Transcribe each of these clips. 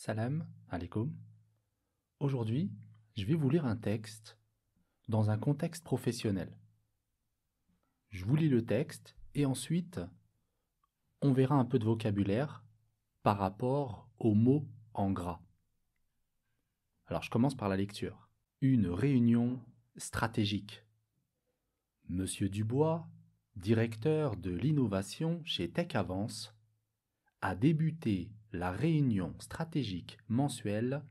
Salam alaikum. Aujourd'hui, je vais vous lire un texte dans un contexte professionnel. Je vous lis le texte et ensuite, on verra un peu de vocabulaire par rapport aux mots en gras. Alors, je commence par la lecture. Une réunion stratégique. Monsieur Dubois, directeur de l'innovation chez Tech Avance, a débuté la réunion stratégique mensuelle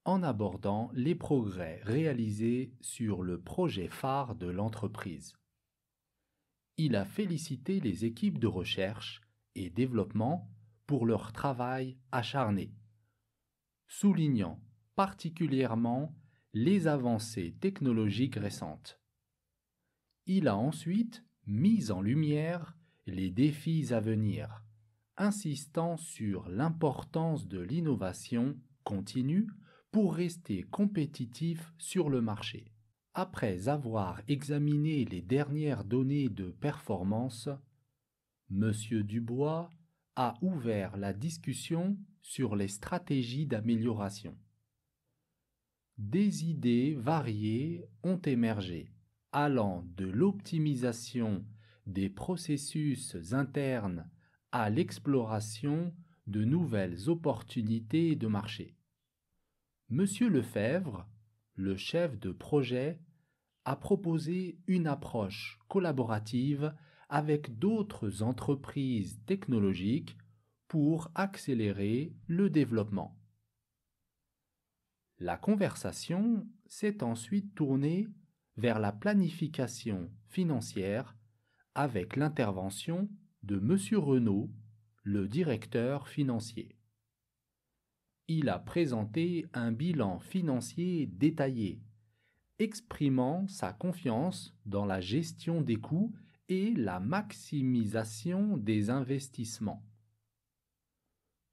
en abordant les progrès réalisés sur le projet phare de l'entreprise. Il a félicité les équipes de recherche et développement pour leur travail acharné, soulignant particulièrement les avancées technologiques récentes. Il a ensuite mis en lumière les défis à venir, insistant sur l'importance de l'innovation continue pour rester compétitif sur le marché. Après avoir examiné les dernières données de performance, M. Dubois a ouvert la discussion sur les stratégies d'amélioration. Des idées variées ont émergé, allant de l'optimisation des processus internes à l'exploration de nouvelles opportunités de marché. Monsieur Lefebvre, le chef de projet, a proposé une approche collaborative avec d'autres entreprises technologiques pour accélérer le développement. La conversation s'est ensuite tournée vers la planification financière avec l'intervention de Monsieur Renaud, le directeur financier. Il a présenté un bilan financier détaillé, exprimant sa confiance dans la gestion des coûts et la maximisation des investissements.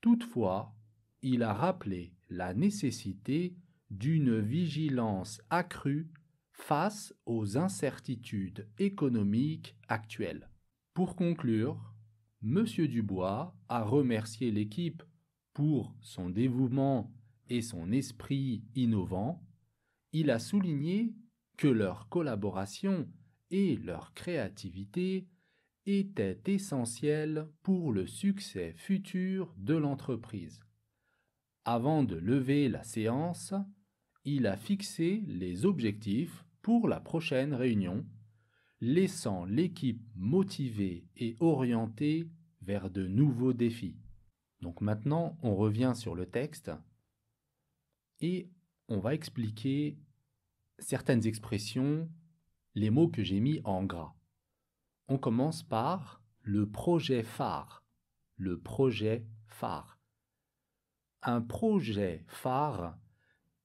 Toutefois, il a rappelé la nécessité d'une vigilance accrue face aux incertitudes économiques actuelles. Pour conclure, M. Dubois a remercié l'équipe pour son dévouement et son esprit innovant. Il a souligné que leur collaboration et leur créativité étaient essentielles pour le succès futur de l'entreprise. Avant de lever la séance, il a fixé les objectifs pour la prochaine réunion, laissant l'équipe motivée et orientée vers de nouveaux défis. Donc maintenant, on revient sur le texte et on va expliquer certaines expressions, les mots que j'ai mis en gras. On commence par le projet phare. Le projet phare. Un projet phare,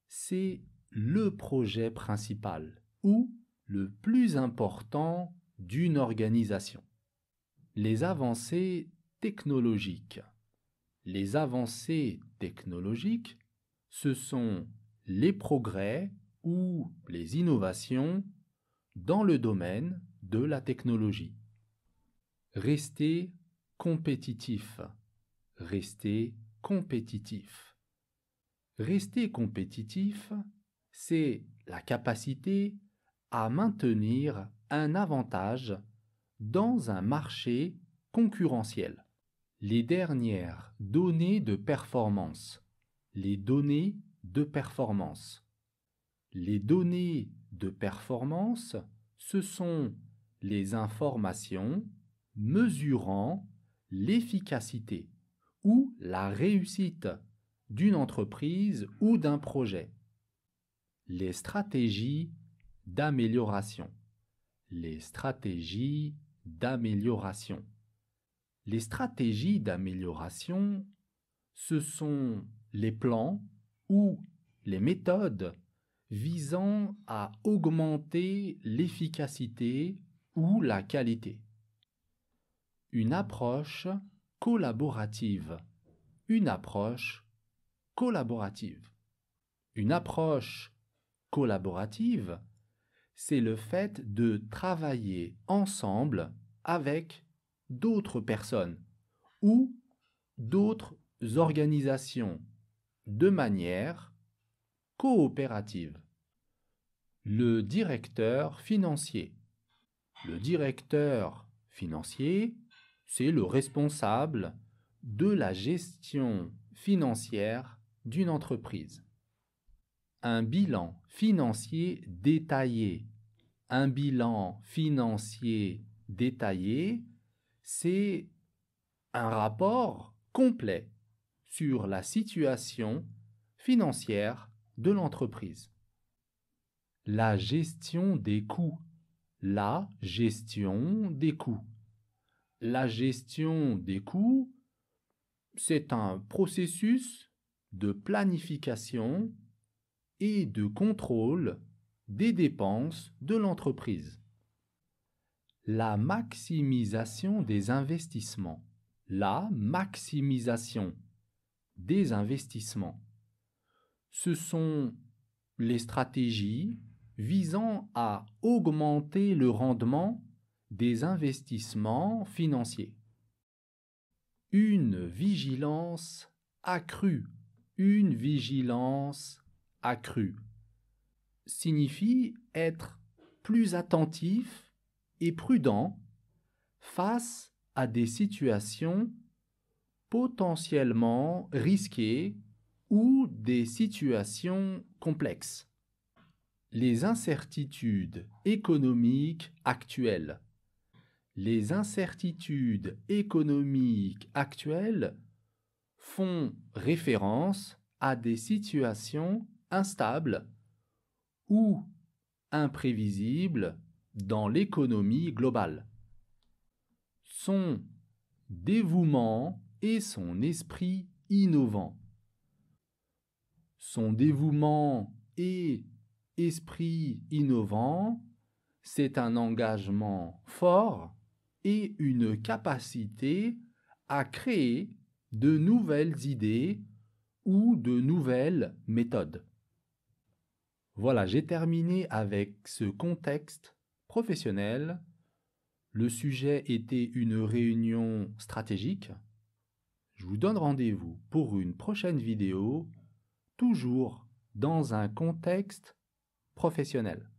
c'est le projet principal ou le plus important d'une organisation. Les avancées technologiques. Les avancées technologiques, ce sont les progrès ou les innovations dans le domaine de la technologie. Rester compétitif. Rester compétitif. Rester compétitif, c'est la capacité à maintenir un avantage dans un marché concurrentiel. Les dernières données de performance. Les données de performance. Les données de performance, ce sont les informations mesurant l'efficacité ou la réussite d'une entreprise ou d'un projet. Les stratégies d'amélioration. Les stratégies d'amélioration. Les stratégies d'amélioration, ce sont les plans ou les méthodes visant à augmenter l'efficacité ou la qualité. Une approche collaborative. Une approche collaborative. Une approche collaborative, c'est le fait de travailler ensemble avec d'autres personnes ou d'autres organisations de manière coopérative. Le directeur financier. Le directeur financier, c'est le responsable de la gestion financière d'une entreprise. Un bilan financier détaillé. Un bilan financier détaillé, c'est un rapport complet sur la situation financière de l'entreprise. La gestion des coûts. La gestion des coûts. La gestion des coûts, c'est un processus de planification et de contrôle des dépenses de l'entreprise. La maximisation des investissements. La maximisation des investissements. Ce sont les stratégies visant à augmenter le rendement des investissements financiers. Une vigilance accrue. Une vigilance accrue signifie être plus attentif et prudent face à des situations potentiellement risquées ou des situations complexes. Les incertitudes économiques actuelles. Les incertitudes économiques actuelles font référence à des situations instables ou imprévisibles dans l'économie globale. Son dévouement et son esprit innovant. Son dévouement et esprit innovant, c'est un engagement fort et une capacité à créer de nouvelles idées ou de nouvelles méthodes. Voilà, j'ai terminé avec ce contexte professionnel. Le sujet était une réunion stratégique. Je vous donne rendez-vous pour une prochaine vidéo, toujours dans un contexte professionnel.